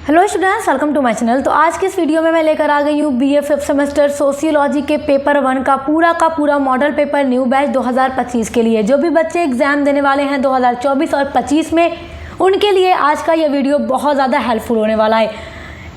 Hello students, welcome to my channel. तो आज की इस वीडियो में मैं लेकर आ गई हूँ बीए 5th सेमेस्टर सोशियोलॉजी के पेपर 1 का पूरा मॉडल पेपर न्यू बैच 2025 के लिए। जो भी बच्चे एग्जाम देने वाले हैं 2024 और 25 में, उनके लिए आज का यह वीडियो बहुत ज़्यादा हेल्पफुल होने वाला है,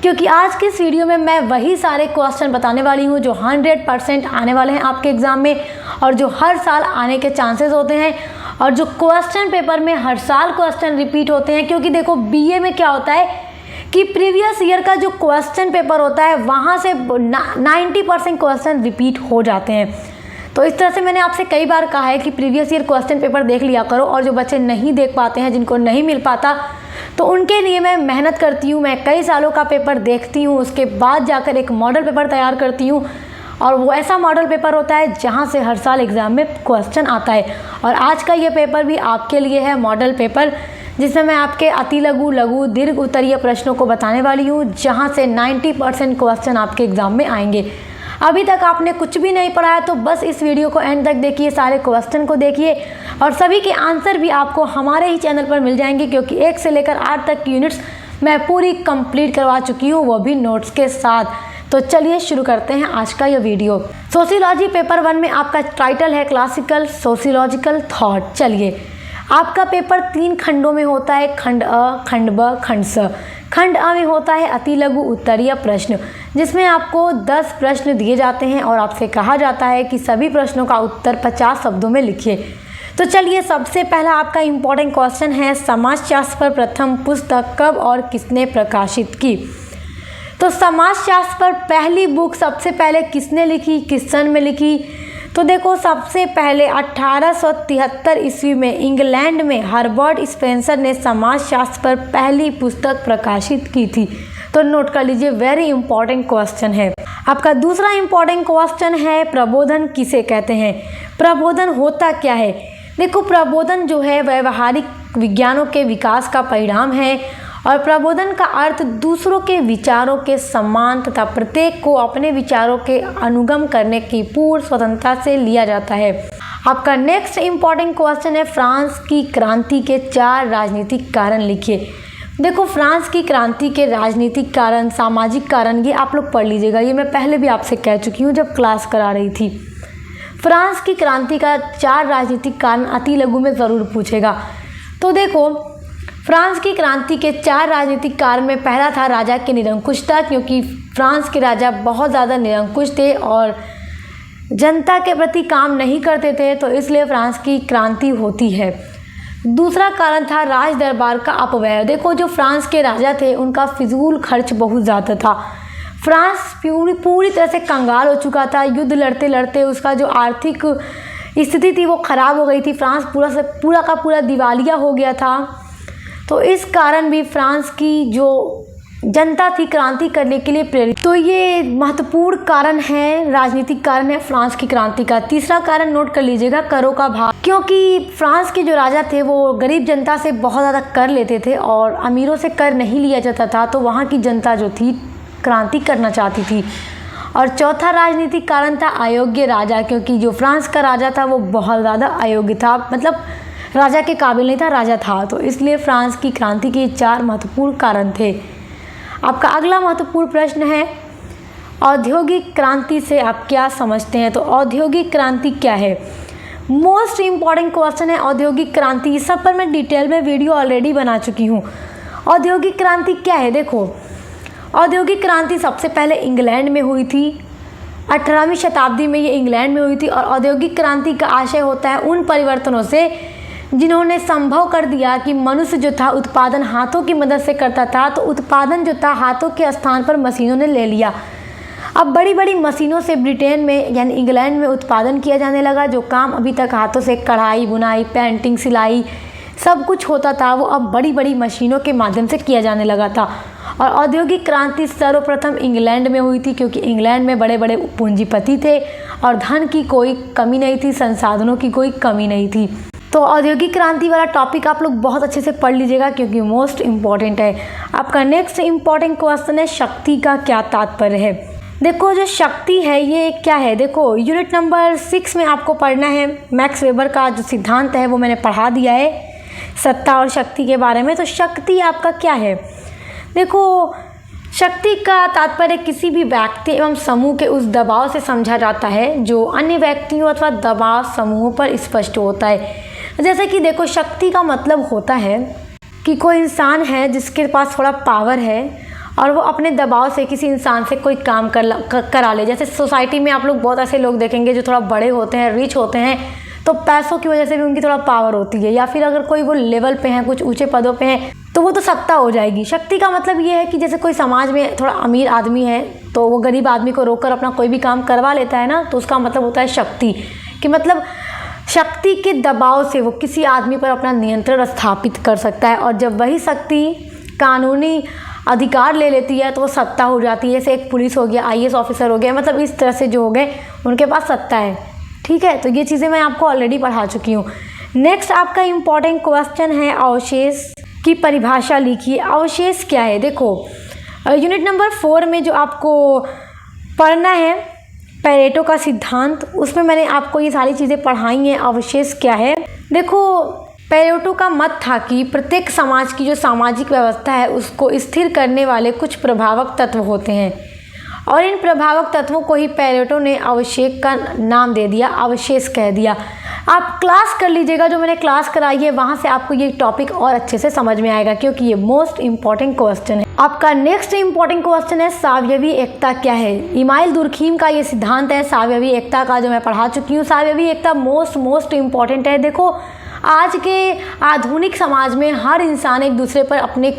क्योंकि आज की इस वीडियो में मैं वही सारे क्वेश्चन बताने वाली हूँ जो 100% आने वाले हैं आपके एग्ज़ाम में और जो हर साल आने के चांसेस होते हैं और जो क्वेश्चन पेपर में हर साल क्वेश्चन रिपीट होते हैं। क्योंकि देखो बीए में क्या होता है कि प्रीवियस ईयर का जो क्वेश्चन पेपर होता है वहाँ से 90% क्वेश्चन रिपीट हो जाते हैं। तो इस तरह से मैंने आपसे कई बार कहा है कि प्रीवियस ईयर क्वेश्चन पेपर देख लिया करो, और जो बच्चे नहीं देख पाते हैं, जिनको नहीं मिल पाता, तो उनके लिए मैं मेहनत करती हूँ। मैं कई सालों का पेपर देखती हूँ, उसके बाद जाकर एक मॉडल पेपर तैयार करती हूँ, और वो ऐसा मॉडल पेपर होता है जहाँ से हर साल एग्ज़ाम में क्वेश्चन आता है। और आज का ये पेपर भी आपके लिए है मॉडल पेपर, जिसमें मैं आपके अति लघु, लघु, दीर्घ उत्तरीय प्रश्नों को बताने वाली हूँ, जहाँ से 90% क्वेश्चन आपके एग्ज़ाम में आएंगे। अभी तक आपने कुछ भी नहीं पढ़ा है तो बस इस वीडियो को एंड तक देखिए, सारे क्वेश्चन को देखिए, और सभी के आंसर भी आपको हमारे ही चैनल पर मिल जाएंगे, क्योंकि 1 से लेकर 8 तक की यूनिट्स मैं पूरी कंप्लीट करवा चुकी हूँ, वो भी नोट्स के साथ। तो चलिए शुरू करते हैं आज का यह वीडियो। सोशियोलॉजी पेपर 1 में आपका टाइटल है क्लासिकल सोशियोलॉजिकल थॉट। चलिए, आपका पेपर 3 खंडों में होता है, खंड अ, खंड ब, खंड स। खंड अ में होता है अति लघु उत्तरीय प्रश्न, जिसमें आपको 10 प्रश्न दिए जाते हैं और आपसे कहा जाता है कि सभी प्रश्नों का उत्तर 50 शब्दों में लिखिए। तो चलिए, सबसे पहला आपका इम्पोर्टेंट क्वेश्चन है, समाजशास्त्र पर प्रथम पुस्तक कब और किसने प्रकाशित की। तो समाजशास्त्र पर पहली बुक सबसे पहले किसने लिखी, किस सन में लिखी। तो देखो, सबसे पहले 1873 ईस्वी में इंग्लैंड में हर्बर्ट स्पेंसर ने समाजशास्त्र पर पहली पुस्तक प्रकाशित की थी। तो नोट कर लीजिए, वेरी इंपॉर्टेंट क्वेश्चन है। आपका दूसरा इंपॉर्टेंट क्वेश्चन है, प्रबोधन किसे कहते हैं। प्रबोधन होता क्या है। देखो, प्रबोधन जो है व्यवहारिक विज्ञानों के विकास का परिणाम है, और प्रबोधन का अर्थ दूसरों के विचारों के सम्मान तथा प्रत्येक को अपने विचारों के अनुगम करने की पूर्ण स्वतंत्रता से लिया जाता है। आपका नेक्स्ट इंपॉर्टेंट क्वेश्चन है, फ्रांस की क्रांति के 4 राजनीतिक कारण लिखिए। देखो, फ्रांस की क्रांति के राजनीतिक कारण, सामाजिक कारण, ये आप लोग पढ़ लीजिएगा। ये मैं पहले भी आपसे कह चुकी हूँ जब क्लास करा रही थी। फ्रांस की क्रांति का 4 राजनीतिक कारण अति लघु में ज़रूर पूछेगा। तो देखो, फ्रांस की क्रांति के 4 राजनीतिक कारण में पहला था राजा की निरंकुशता, क्योंकि फ्रांस के राजा बहुत ज़्यादा निरंकुश थे और जनता के प्रति काम नहीं करते थे, तो इसलिए फ्रांस की क्रांति होती है। दूसरा कारण था राज दरबार का अपव्यय। देखो, जो फ्रांस के राजा थे उनका फिजूल खर्च बहुत ज़्यादा था। फ्रांस पूरी तरह से कंगाल हो चुका था। युद्ध लड़ते लड़ते उसका जो आर्थिक स्थिति थी वो ख़राब हो गई थी। फ्रांस पूरा का पूरा दिवालिया हो गया था। तो इस कारण भी फ्रांस की जो जनता थी क्रांति करने के लिए प्रेरित। तो ये महत्वपूर्ण कारण है, राजनीतिक कारण है फ्रांस की क्रांति का। तीसरा कारण नोट कर लीजिएगा, करों का भार। क्योंकि फ्रांस के जो राजा थे वो गरीब जनता से बहुत ज़्यादा कर लेते थे और अमीरों से कर नहीं लिया जाता था, तो वहाँ की जनता जो थी क्रांति करना चाहती थी। और चौथा राजनीतिक कारण था अयोग्य राजा, क्योंकि जो फ्रांस का राजा था वो बहुत ज़्यादा अयोग्य था, मतलब राजा के काबिल नहीं था, राजा था। तो इसलिए फ्रांस की क्रांति के 4 महत्वपूर्ण कारण थे। आपका अगला महत्वपूर्ण प्रश्न है, औद्योगिक क्रांति से आप क्या समझते हैं। तो औद्योगिक क्रांति क्या है, मोस्ट इम्पॉर्टेंट क्वेश्चन है औद्योगिक क्रांति। इस सब पर मैं डिटेल में वीडियो ऑलरेडी बना चुकी हूँ। औद्योगिक क्रांति क्या है। देखो, औद्योगिक क्रांति सबसे पहले इंग्लैंड में हुई थी, 18वीं शताब्दी में ये इंग्लैंड में हुई थी। और औद्योगिक क्रांति का आशय होता है उन परिवर्तनों से जिन्होंने संभव कर दिया कि मनुष्य जो था उत्पादन हाथों की मदद से करता था, तो उत्पादन जो था हाथों के स्थान पर मशीनों ने ले लिया। अब बड़ी बड़ी मशीनों से ब्रिटेन में यानी इंग्लैंड में उत्पादन किया जाने लगा। जो काम अभी तक हाथों से कढ़ाई, बुनाई, पेंटिंग, सिलाई सब कुछ होता था, वो अब बड़ी बड़ी मशीनों के माध्यम से किया जाने लगा था। और औद्योगिक क्रांति सर्वप्रथम इंग्लैंड में हुई थी, क्योंकि इंग्लैंड में बड़े बड़े पूंजीपति थे और धन की कोई कमी नहीं थी, संसाधनों की कोई कमी नहीं थी। तो औद्योगिक क्रांति वाला टॉपिक आप लोग बहुत अच्छे से पढ़ लीजिएगा, क्योंकि मोस्ट इम्पॉर्टेंट है। आपका नेक्स्ट इम्पॉर्टेंट क्वेश्चन है, शक्ति का क्या तात्पर्य है। देखो, जो शक्ति है ये क्या है। देखो, यूनिट नंबर 6 में आपको पढ़ना है। मैक्स वेबर का जो सिद्धांत है वो मैंने पढ़ा दिया है, सत्ता और शक्ति के बारे में। तो शक्ति आपका क्या है। देखो, शक्ति का तात्पर्य किसी भी व्यक्ति एवं समूह के उस दबाव से समझा जाता है जो अन्य व्यक्तियों अथवा दबाव समूहों पर स्पष्ट होता है। जैसे कि देखो, शक्ति का मतलब होता है कि कोई इंसान है जिसके पास थोड़ा पावर है और वो अपने दबाव से किसी इंसान से कोई काम करा ले। जैसे सोसाइटी में आप लोग बहुत ऐसे लोग देखेंगे जो थोड़ा बड़े होते हैं, रिच होते हैं, तो पैसों की वजह से भी उनकी थोड़ा पावर होती है, या फिर अगर कोई वो लेवल पे हैं, कुछ ऊंचे पदों पे हैं, तो वो तो सत्ता हो जाएगी। शक्ति का मतलब ये है कि जैसे कोई समाज में थोड़ा अमीर आदमी है तो वो गरीब आदमी को रोककर अपना कोई भी काम करवा लेता है ना, तो उसका मतलब होता है शक्ति। कि मतलब शक्ति के दबाव से वो किसी आदमी पर अपना नियंत्रण स्थापित कर सकता है, और जब वही शक्ति कानूनी अधिकार ले लेती है तो वो सत्ता हो जाती है। जैसे एक पुलिस हो गया, IAS ऑफिसर हो गया, मतलब इस तरह से जो हो गए उनके पास सत्ता है। ठीक है, तो ये चीज़ें मैं आपको ऑलरेडी पढ़ा चुकी हूँ। नेक्स्ट आपका इम्पॉर्टेंट क्वेश्चन है, अवशेष की परिभाषा लिखिए। अवशेष क्या है? देखो, यूनिट नंबर 4 में जो आपको पढ़ना है पेरेटो का सिद्धांत, उसमें मैंने आपको ये सारी चीज़ें पढ़ाई हैं। अवशेष क्या है? देखो, पेरेटो का मत था कि प्रत्येक समाज की जो सामाजिक व्यवस्था है उसको स्थिर करने वाले कुछ प्रभावक तत्व होते हैं, और इन प्रभावक तत्वों को ही पेरेटो ने अवशेष का नाम दे दिया, अवशेष कह दिया। आप क्लास कर लीजिएगा, जो मैंने क्लास कराई है वहाँ से आपको ये टॉपिक और अच्छे से समझ में आएगा, क्योंकि ये मोस्ट इंपॉर्टेंट क्वेश्चन है। आपका नेक्स्ट इंपॉर्टेंट क्वेश्चन है, सावयवी एकता क्या है? इमाइल दुर्खीम का ये सिद्धांत है सावयवी एकता का, जो मैं पढ़ा चुकी हूँ। सावयवी एकता मोस्ट इंपॉर्टेंट है। देखो, आज के आधुनिक समाज में हर इंसान एक दूसरे पर अपने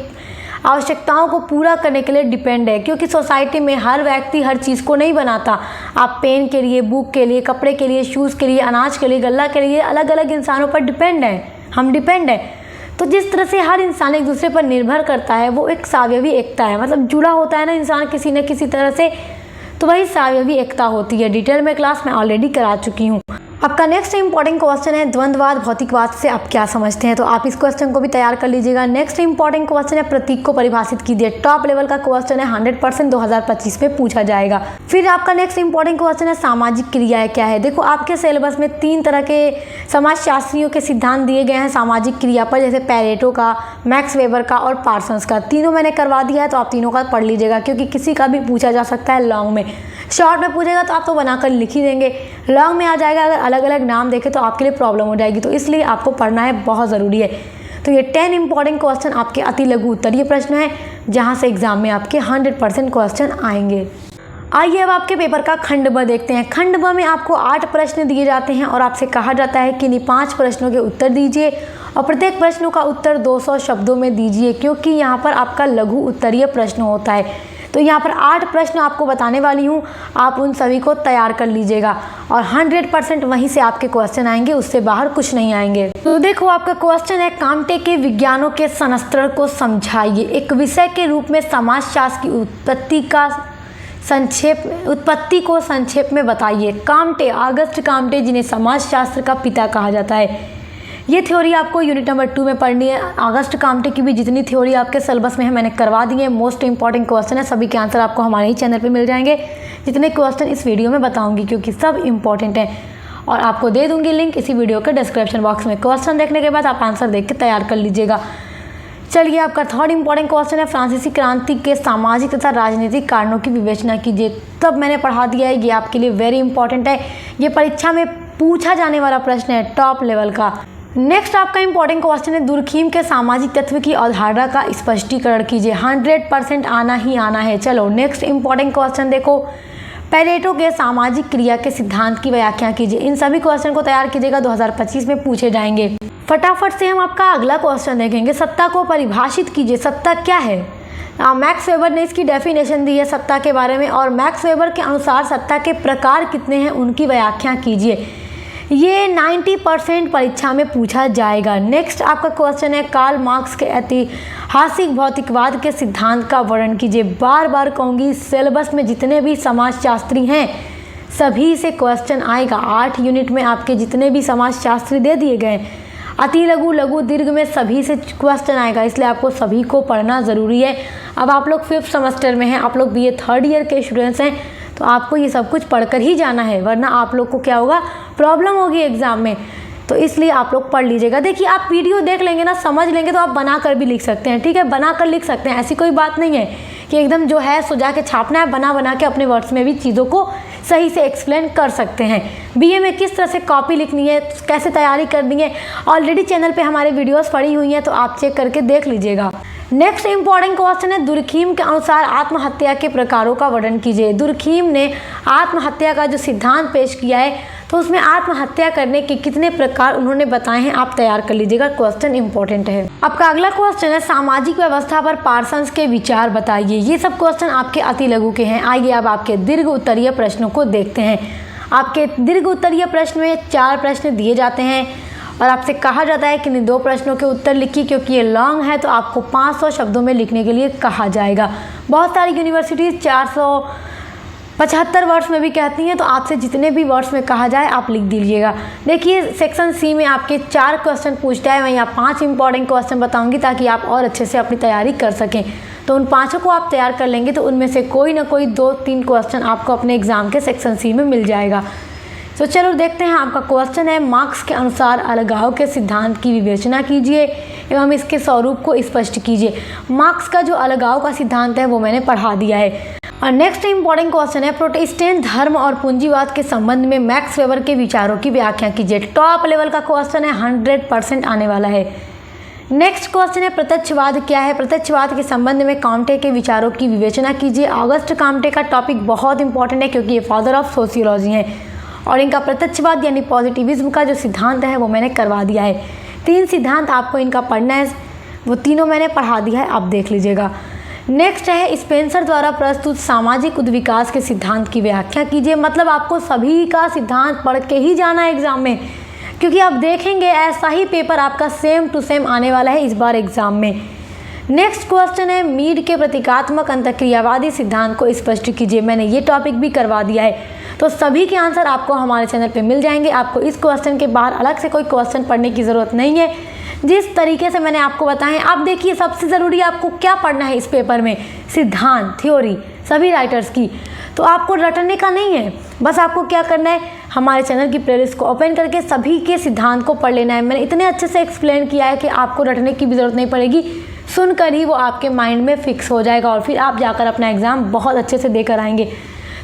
आवश्यकताओं को पूरा करने के लिए डिपेंड है, क्योंकि सोसाइटी में हर व्यक्ति हर चीज़ को नहीं बनाता। आप पेन के लिए, बुक के लिए, कपड़े के लिए, शूज़ के लिए, अनाज के लिए, गल्ला के लिए अलग अलग इंसानों पर डिपेंड है, हम डिपेंड है। तो जिस तरह से हर इंसान एक दूसरे पर निर्भर करता है, वो एक सावयवी एकता है। मतलब जुड़ा होता है ना इंसान किसी न किसी तरह से, तो वही सावयवी एकता होती है। डिटेल में क्लास में ऑलरेडी करा चुकी हूँ। आपका नेक्स्ट इंपॉर्टेंट क्वेश्चन है, द्वंद्ववाद भौतिकवाद से आप क्या समझते हैं? तो आप इस क्वेश्चन को भी तैयार कर लीजिएगा। नेक्स्ट इंपॉर्टेंट क्वेश्चन है, प्रतीक को परिभाषित कीजिए। टॉप लेवल का क्वेश्चन है, 100% 2025 में पूछा जाएगा। फिर आपका नेक्स्ट इंपॉर्टेंट क्वेश्चन है, सामाजिक क्रियाएं क्या है? देखो, आपके सिलेबस में 3 तरह के समाजशास्त्रियों के सिद्धांत दिए गए हैं सामाजिक क्रिया पर, जैसे पेरेटो का, मैक्स वेबर का और पार्सन्स का। तीनों मैंने करवा दिया है, तो आप तीनों का पढ़ लीजिएगा, क्योंकि किसी का भी पूछा जा सकता है लॉन्ग में। शॉर्ट में पूछेगा तो आप तो बनाकर लिख ही देंगे, लॉन्ग में आ जाएगा अगर अलग अलग नाम देखे तो आपके लिए प्रॉब्लम हो जाएगी। तो इसलिए आपको पढ़ना है, बहुत ज़रूरी है। तो ये 10 इंपॉर्टेंट क्वेश्चन आपके अति लघु उत्तरीय प्रश्न है, जहाँ से एग्जाम में आपके 100% क्वेश्चन आएंगे। आइए अब आपके पेपर का खंड ब देखते हैं। खंड ब में आपको 8 प्रश्न दिए जाते हैं और आपसे कहा जाता है कि इन्हीं 5 प्रश्नों के उत्तर दीजिए, और प्रत्येक प्रश्नों का उत्तर 200 शब्दों में दीजिए, क्योंकि यहाँ पर आपका लघु उत्तरीय प्रश्न होता है। तो यहाँ पर 8 प्रश्न आपको बताने वाली हूँ, आप उन सभी को तैयार कर लीजिएगा, और 100% वहीं से आपके क्वेश्चन आएंगे, उससे बाहर कुछ नहीं आएंगे। तो देखो, आपका क्वेश्चन है, कांटे के विज्ञानों के संस्करण को समझाइए। एक विषय के रूप में समाजशास्त्र की उत्पत्ति को संक्षेप में बताइए। कांटे, अगस्त कांटे, जिन्हें समाजशास्त्र का पिता कहा जाता है। ये थ्योरी आपको यूनिट नंबर 2 में पढ़नी है। अगस्त कांटे की भी जितनी थ्योरी आपके सिलेबस में है मैंने करवा दी है। मोस्ट इंपॉर्टेंट क्वेश्चन है, सभी के आंसर आपको हमारे ही चैनल पे मिल जाएंगे, जितने क्वेश्चन इस वीडियो में बताऊंगी, क्योंकि सब इंपॉर्टेंट हैं। और आपको दे दूंगी लिंक इसी वीडियो के डिस्क्रिप्शन बॉक्स में। क्वेश्चन देखने के बाद आप आंसर देख के तैयार कर लीजिएगा। चलिए, आपका 3rd इंपॉर्टेंट क्वेश्चन है, फ्रांसीसी क्रांति के सामाजिक तथा राजनीतिक कारणों की विवेचना कीजिए। तब मैंने पढ़ा दिया है, ये आपके लिए वेरी इंपॉर्टेंट है, ये परीक्षा में पूछा जाने वाला प्रश्न है, टॉप लेवल का। नेक्स्ट आपका इंपॉर्टेंट क्वेश्चन है, दुर्खीम के सामाजिक तत्व की अवधारणा का स्पष्टीकरण कीजिए। 100% आना ही आना है। चलो, नेक्स्ट इंपॉर्टेंट क्वेश्चन देखो, पेरेटो के सामाजिक क्रिया के सिद्धांत की व्याख्या कीजिए। इन सभी क्वेश्चन को तैयार कीजिएगा, 2025 में पूछे जाएंगे। फटाफट से हम आपका अगला क्वेश्चन देखेंगे, सत्ता को परिभाषित कीजिए। सत्ता क्या है? मैक्स वेबर ने इसकी डेफिनेशन दी है सत्ता के बारे में, और मैक्स वेबर के अनुसार सत्ता के प्रकार कितने हैं उनकी व्याख्या कीजिए। ये 90% परीक्षा में पूछा जाएगा। नेक्स्ट आपका क्वेश्चन है, कार्ल मार्क्स के ऐतिहासिक भौतिकवाद के सिद्धांत का वर्णन कीजिए। बार बार कहूँगी, सिलेबस में जितने भी समाजशास्त्री हैं सभी से क्वेश्चन आएगा। 8 यूनिट में आपके जितने भी समाजशास्त्री दे दिए गए, अति लघु, लघु, दीर्घ में सभी से क्वेश्चन आएगा, इसलिए आपको सभी को पढ़ना ज़रूरी है। अब आप लोग 5th सेमेस्टर में हैं, आप लोग BA 3rd ईयर के स्टूडेंट्स हैं, तो आपको ये सब कुछ पढ़कर ही जाना है, वरना आप लोग को क्या होगा, प्रॉब्लम होगी एग्ज़ाम में। तो इसलिए आप लोग पढ़ लीजिएगा। देखिए आप वीडियो देख लेंगे ना, समझ लेंगे तो आप बना कर भी लिख सकते हैं, ठीक है, बना कर लिख सकते हैं। ऐसी कोई बात नहीं है कि एकदम जो है सो जाके छापना है, बना के अपने वर्ड्स में भी चीज़ों को सही से एक्सप्लेन कर सकते हैं। बीए में किस तरह से कॉपी लिखनी है, कैसे तैयारी करनी है, ऑलरेडी चैनल पे हमारे वीडियोस पड़ी हुई हैं, तो आप चेक करके देख लीजिएगा। नेक्स्ट इंपॉर्टेंट क्वेश्चन है, दुर्खीम के अनुसार आत्महत्या के प्रकारों का वर्णन कीजिए। दुर्खीम ने आत्महत्या का जो सिद्धांत पेश किया है, तो उसमें आत्महत्या करने के कितने प्रकार उन्होंने बताए हैं, आप तैयार कर लीजिएगा, क्वेश्चन इंपॉर्टेंट है। आपका अगला क्वेश्चन है, सामाजिक व्यवस्था पर पार्सन्स के विचार बताइए। ये सब क्वेश्चन आपके अति लघु के हैं। आइए अब आपके दीर्घ उत्तरीय प्रश्नों को देखते हैं। आपके दीर्घ उत्तरीय प्रश्न में 4 प्रश्न दिए जाते हैं और आपसे कहा जाता है कि इन 2 प्रश्नों के उत्तर लिखिए, क्योंकि ये लॉन्ग है तो आपको 500 शब्दों में लिखने के लिए कहा जाएगा। बहुत सारी यूनिवर्सिटीज़ 475 वर्ड्स में भी कहती हैं, तो आपसे जितने भी वर्ड्स में कहा जाए आप लिख दीजिएगा। देखिए सेक्शन सी में आपके 4 क्वेश्चन पूछता है, मैं यहाँ 5 इंपॉर्टेंट क्वेश्चन बताऊंगी ताकि आप और अच्छे से अपनी तैयारी कर सकें। तो उन 5 को आप तैयार कर लेंगे तो उनमें से कोई ना कोई 2-3 क्वेश्चन आपको अपने एग्जाम के सेक्शन सी में मिल जाएगा। तो चलो देखते हैं। आपका क्वेश्चन है, मार्क्स के अनुसार अलगाव के सिद्धांत की विवेचना कीजिए एवं इसके स्वरूप को स्पष्ट कीजिए। मार्क्स का जो अलगाव का सिद्धांत है वो मैंने पढ़ा दिया है। और नेक्स्ट इंपॉर्टेंट क्वेश्चन है, प्रोटेस्टेंट धर्म और पूंजीवाद के संबंध में मैक्स वेबर के विचारों की व्याख्या कीजिए। टॉप लेवल का क्वेश्चन है, 100% आने वाला है। नेक्स्ट क्वेश्चन है, प्रत्यक्षवाद क्या है। प्रत्यक्षवाद के संबंध में काम्टे के विचारों की विवेचना कीजिए। ऑगस्ट काम्टे का टॉपिक बहुत इंपॉर्टेंट है क्योंकि ये फादर ऑफ सोशियोलॉजी हैं और इनका प्रत्यक्षवाद यानी पॉजिटिविज्म का जो सिद्धांत है वो मैंने करवा दिया है। 3 सिद्धांत आपको इनका पढ़ना है, वो तीनों मैंने पढ़ा दिया है, आप देख लीजिएगा। नेक्स्ट है, स्पेंसर द्वारा प्रस्तुत सामाजिक उद्विकास के सिद्धांत की व्याख्या कीजिए। मतलब आपको सभी का सिद्धांत पढ़ के ही जाना है एग्जाम में, क्योंकि आप देखेंगे ऐसा ही पेपर आपका सेम टू सेम आने वाला है इस बार एग्जाम में। नेक्स्ट क्वेश्चन है, मीड के प्रतीकात्मक अंतःक्रियावादी सिद्धांत को स्पष्ट कीजिए। मैंने ये टॉपिक भी करवा दिया है, तो सभी के आंसर आपको हमारे चैनल पे मिल जाएंगे। आपको इस क्वेश्चन के बाहर अलग से कोई क्वेश्चन पढ़ने की ज़रूरत नहीं है, जिस तरीके से मैंने आपको बताया है। अब देखिए सबसे ज़रूरी आपको क्या पढ़ना है इस पेपर में, सिद्धांत, थ्योरी सभी राइटर्स की। तो आपको रटने का नहीं है, बस आपको क्या करना है, हमारे चैनल की प्लेलिस्ट को ओपन करके सभी के सिद्धांत को पढ़ लेना है। मैंने इतने अच्छे से एक्सप्लेन किया है कि आपको रटने की भी ज़रूरत नहीं पड़ेगी, सुनकर ही वो आपके माइंड में फिक्स हो जाएगा और फिर आप जाकर अपना एग्ज़ाम बहुत अच्छे से देकर आएंगे।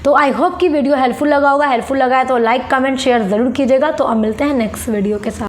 तो आई होप कि वीडियो हेल्पफुल लगा होगा। हेल्पफुल लगा है तो लाइक, कमेंट, शेयर ज़रूर कीजिएगा। तो अब मिलते हैं नेक्स्ट वीडियो के साथ।